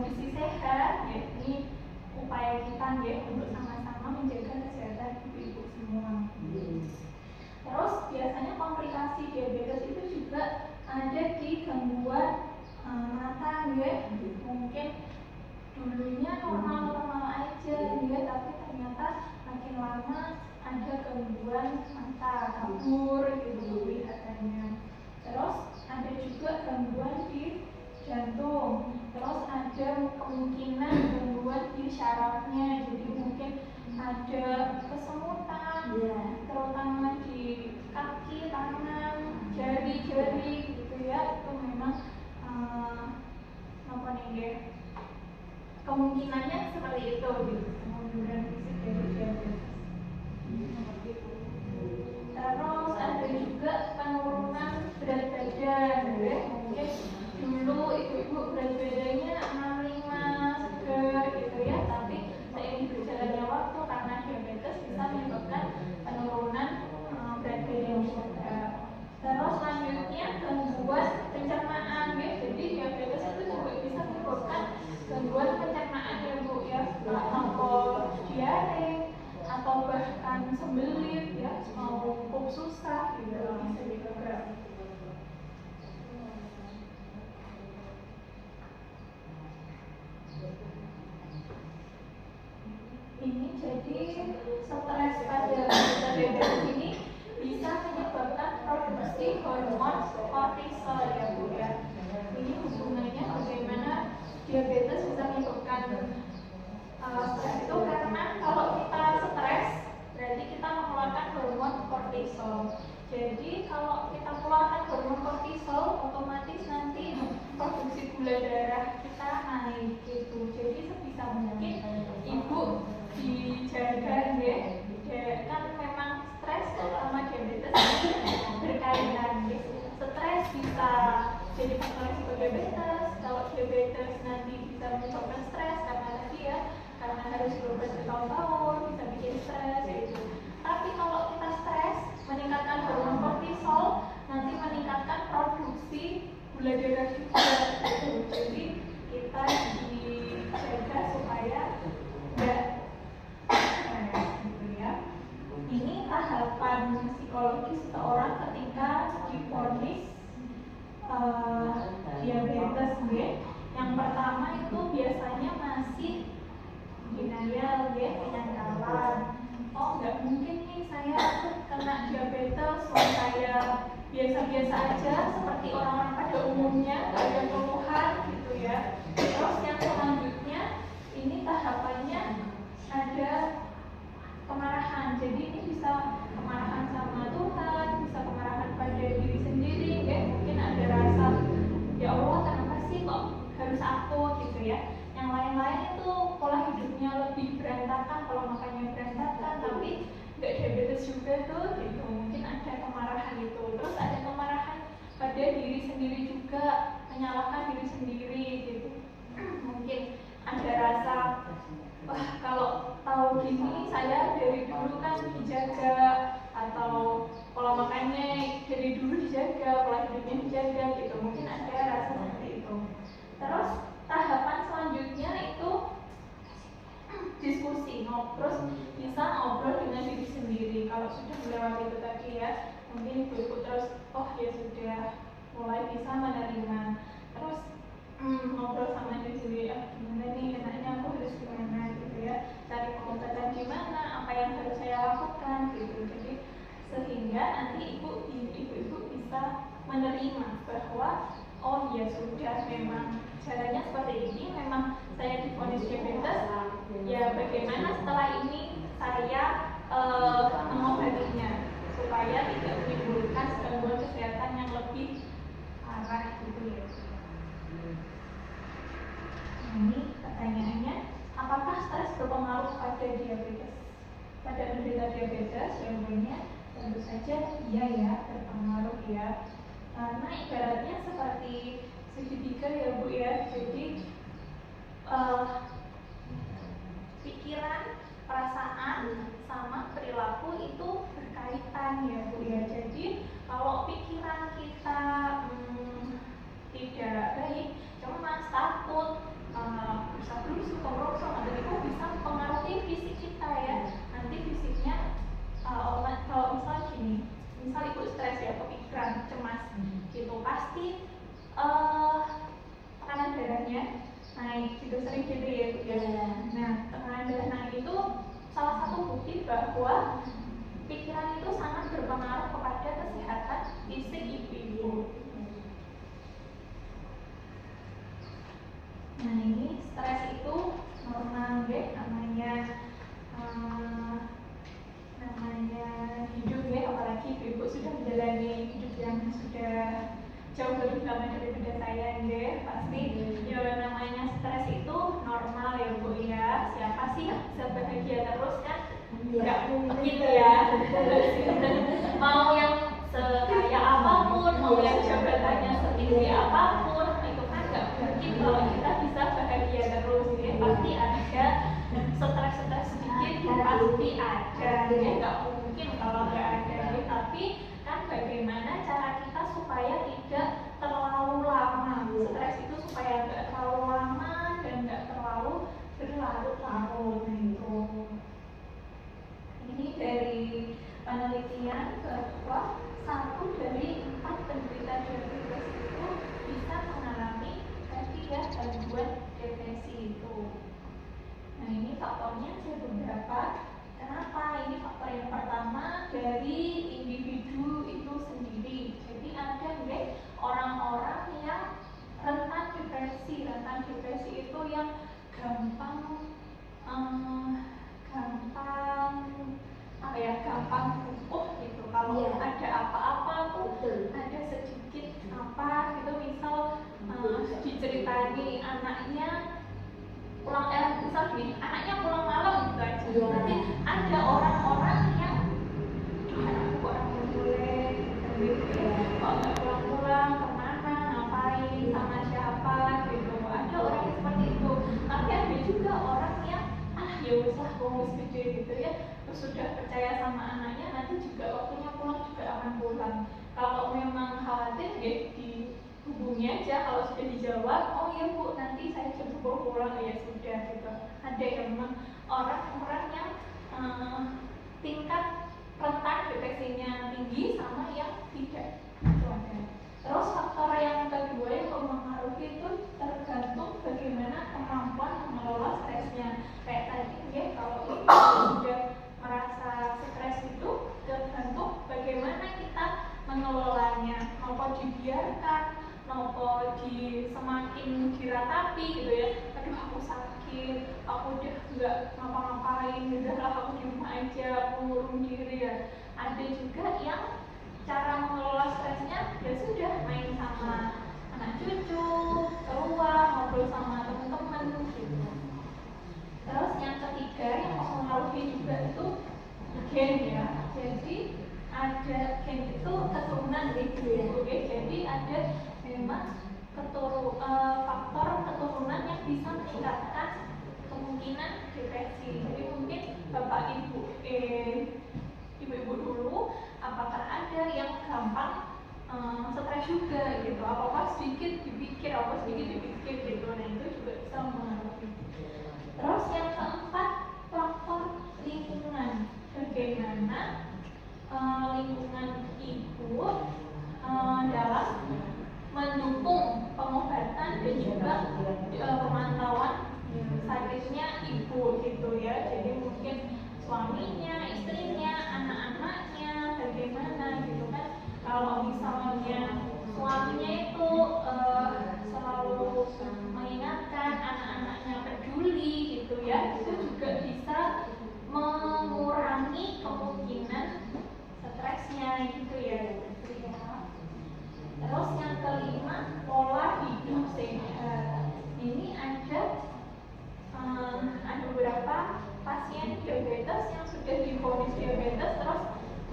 kondisi sehat, ya, ini upaya kita ya untuk sama-sama menjaga kesehatan ibu-ibu semua. Terus biasanya komplikasi diabetes itu juga ada di gangguan mata ya. Mungkin dulunya normal-normal aja ya, tapi ternyata makin lama ada gangguan mata, kabur gitu kelihatannya. Terus ada juga gangguan di jantung, terus ada kemungkinan gangguan di syarafnya, jadi mungkin ada kesemutan, terutama di kaki, tangan, jari-jari gitu ya. Itu memang apa nih ya, kemungkinannya seperti itu gitu, kemunduran fisik dari diabetes. Terus ada juga penurunan berat badan ya. Mungkin dulu ibu-ibu berat badannya 65 seger gitu ya, tapi seiring berjalannya waktu karena diabetes bisa menyebabkan penurunan berat badan juga. Terus selanjutnya gangguan pencernaan ya. Jadi diabetes itu juga bisa menyebabkan gangguan pencernaan ya Bu ya, atau diare atau bahkan sembelit ya, mau pup susah gitu bisa juga. Ini jadi stres pada diabetes ini bisa menyebabkan produksi hormon kortisol ya Bu ya. Ini hubungannya bagaimana diabetes bisa menyebabkan stres itu, karena kalau kita stres berarti kita mengeluarkan hormon kortisol. Jadi kalau kita keluarkan hormon kortisol, otomatis nanti produksi gula darah kita naik gitu. Jadi sebisa mungkin ibu dijaga ya, kan memang stres sama diabetes berkaitan ya. Stres bisa jadi faktor risiko diabetes. Kalau diabetes nanti bisa menyebabkan stres karena tadi ya, karena harus berobat bertahun-tahun bisa bikin stres gitu. Tapi kalau kita stres, meningkatkan hormon kortisol, nanti meningkatkan produksi gula darah juga gitu. Jadi kita dijaga supaya enggak gitu ya. Ini tahapan psikologis seseorang ketika divonis diabetes ya. Yang pertama itu biasanya masih denial ya, penyangkalan. Oh nggak mungkin nih saya kena diabetes, saya biasa-biasa aja seperti orang-orang pada umumnya, nggak ada keluhan gitu ya. Terus yang selanjutnya ini tahapannya ada kemarahan. Jadi ini bisa kemarahan sama Tuhan, bisa kemarahan pada diri sendiri ya. Mungkin ada rasa, ya Allah kenapa sih kok harus aku gitu ya. Yang lain-lain itu pola hidupnya lebih berantakan, pola makannya berantakan, tapi nggak diabetes juga tuh gitu. Mungkin ada kemarahan itu. Terus ada kemarahan pada diri sendiri juga, menyalahkan diri sendiri gitu. Mungkin ada rasa, wah kalau tahu gini saya dari dulu kan dijaga, atau pola makannya dari dulu dijaga, pola hidupnya dijaga gitu. Mungkin ada rasa seperti itu. Terus tahapan selanjutnya itu diskusi, terus bisa ngobrol dengan diri sendiri. Kalau sudah melewati itu tadi ya, mungkin ibu terus oh ya sudah mulai bisa menerima. Terus ngobrol sama diri sendiri, gimana nih enaknya aku harus gimana gitu ya, cari pengobatan gimana, apa yang harus saya lakukan gitu. Jadi sehingga nanti ibu bisa menerima bahwa oh ya sudah, memang caranya seperti ini, memang saya divonis diabetes, ya bagaimana setelah ini saya mengobatinya supaya tidak menimbulkan gangguan kesehatan yang lebih parah gitu ya. Ini pertanyaannya, apakah stres berpengaruh pada diabetes? Pada penderita diabetes, jawabannya tentu saja iya ya, berpengaruh ya. Karena ibaratnya seperti segitiga ya Bu ya. Jadi pikiran, perasaan, sama perilaku itu berkaitan ya Bu ya. Jadi kalau pikiran kita tidak baik, cemas, takut, misal ibu stres ya, kepikiran, cemas gitu, pasti tekanan darahnya naik gitu, sering gitu ya Bu ya. Nah, tekanan darah naik itu salah satu bukti bahwa pikiran itu sangat berpengaruh kepada kesehatan fisik ibu-ibu. Nah, ini stres itu normal deh, namanya hidup ya, apalagi ibu sudah menjalani hidup yang sudah jauh lebih lama daripada saya deh, pasti ya namanya stres itu normal ya Bu ya. Siapa sih yang bisa bahagia terus kan? Nggak mungkin ya. Mau yang sekaya apapun, mau yang jabatannya setinggi apapun, itu kan nggak mungkin kalau kita bisa bahagia terus ya. Pasti ada stres-stres sedikit, pasti ada ya, nggak mungkin kalau nggak ada ya. Tapi kan bagaimana cara kita supaya tidak terlalu lama, stres itu supaya nggak terlalu lama dan nggak terlalu berlarut-larut gitu. Ini dari penelitian bahwa 1 dari 4 penderita diabetes itu bisa mengalami gangguan depresi itu. Nah, ini faktornya ada beberapa. Kenapa? Ini faktor yang pertama dari individu itu sendiri. Jadi ada orang-orang yang rentan depresi. Rentan depresi itu yang gampang lumpuh gitu. Kalau ada apa-apa tuh, ada sedikit apa gitu, misal diceritani anaknya pulang misal gini, anaknya pulang malam gitu aja. Nanti ada orang-orang yang anakku kok belum boleh gitu, kok nggak pulang-pulang, kemana, ngapain, sama siapa gitu. Ada orang yang seperti itu. Tapi ada juga orang yang ya wis lah, wis gede gitu ya, terus sudah percaya sama anaknya, nanti juga waktunya pulang juga akan pulang. Kalau memang khawatir ya dihubungi aja, kalau sudah dijawab, oh ya Bu, nanti saya jam 10 pulang, ya sudah gitu. Ada yang memang orang-orang yang tingkat rentan depresinya tinggi sama yang tidak gitu ada. Terus faktor yang kedua yang mempengaruhi itu tergantung bagaimana kemampuan mengelola stresnya. Kayak tadi ya, kalau kita sudah merasa stres itu tergantung bagaimana kita mengelolanya. Nopo dibiarkan, nopo semakin diratapi gitu ya. Aduh aku sakit, aku udah nggak ngapa-ngapain, udahlah aku di rumah aja, aku ngurung diri ya. Ada juga yang cara mengelola stresnya ya sudah main sama anak cucu, keluar, ngobrol sama teman-teman gitu. Terus yang ketiga yang mempengaruhi juga itu gen ya. Jadi ada gen itu keturunan gitu ya. Oke, jadi ada memang faktor keturunan yang bisa meningkatkan kemungkinan depresi. Jadi mungkin bapak ibu-ibu dulu, apakah ada yang gampang stres juga gitu, apa-apa sedikit dipikir, apa sedikit dipikir gitu. Nah itu juga bisa mempengaruhi. Terus yang keempat, faktor lingkungan. Bagaimana lingkungan ibu dalam mendukung pengobatan dan juga pemantauan sakitnya ibu gitu ya. Jadi mungkin suaminya, istrinya, anak-anaknya bagaimana gitu kan. Kalau misalnya suaminya itu selalu mengingatkan, anak-anaknya peduli gitu ya, itu juga bisa mengurangi kemungkinan stresnya gitu ya. Terus yang kelima, pola hidup sehat. Ini ada beberapa pasien diabetes yang sudah divonis diabetes terus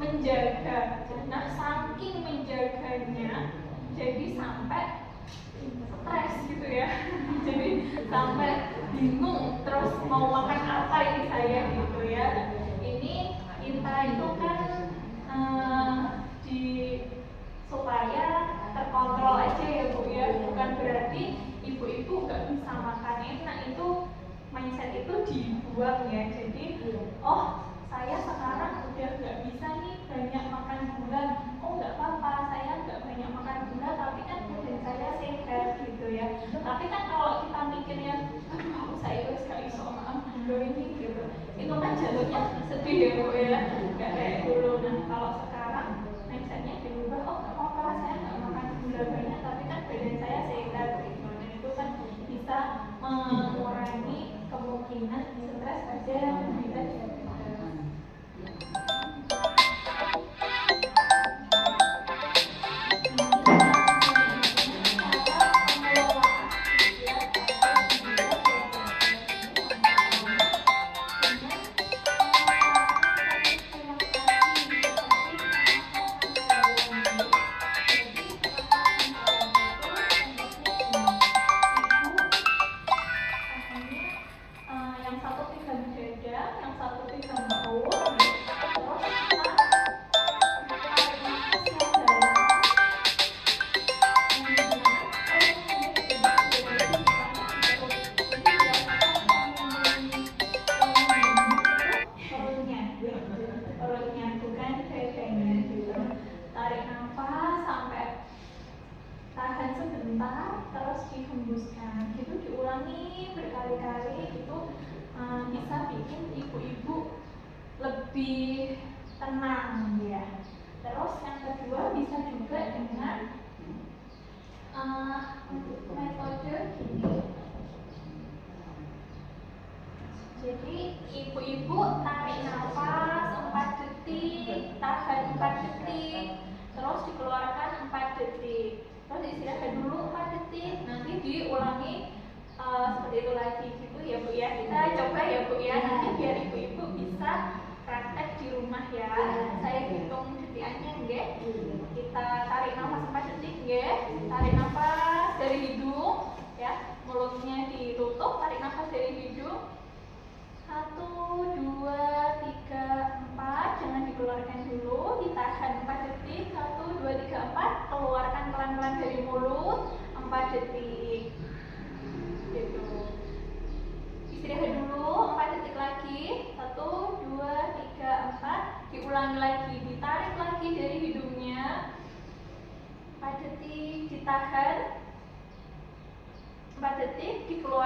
menjaga. Nah, saking menjaganya jadi sampai stres gitu ya. Jadi sampai bingung terus mau makan apa ini saya gitu ya. Ini kita itu kan supaya terkontrol aja ya Bu ya, bukan berarti ibu-ibu nggak bisa makan enak, itu mindset itu dibuang ya. Jadi oh saya sekarang udah nggak bisa nih banyak makan buah, tenang ya. Terus yang kedua bisa juga dengan metode gini. Jadi ibu-ibu tarik nafas 4 detik, tahan 4 detik, terus dikeluarkan 4 detik, terus istirahat dulu 4 detik, nanti diulangi seperti itu lagi gitu ya Bu ya. Kita coba ya Bu ya, nanti biar ibu-ibu bisa praktek di rumah ya. Saya hitung detikannya nggih. Kita tarik nafas 4 detik nggih. Tarik nafas dari hidung ya, mulutnya ditutup, tarik nafas dari hidung. 1, 2, 3, 4, jangan dikeluarkan dulu, ditahan 4 detik. 1, 2, 3, 4, keluarkan pelan-pelan dari mulut 4 detik. Gitu. Istirahat dulu 4 detik lagi. 1, 2, 3, 4, diulangi lagi, ditarik lagi dari hidungnya 4 detik, ditahan 4 detik, dikeluarkan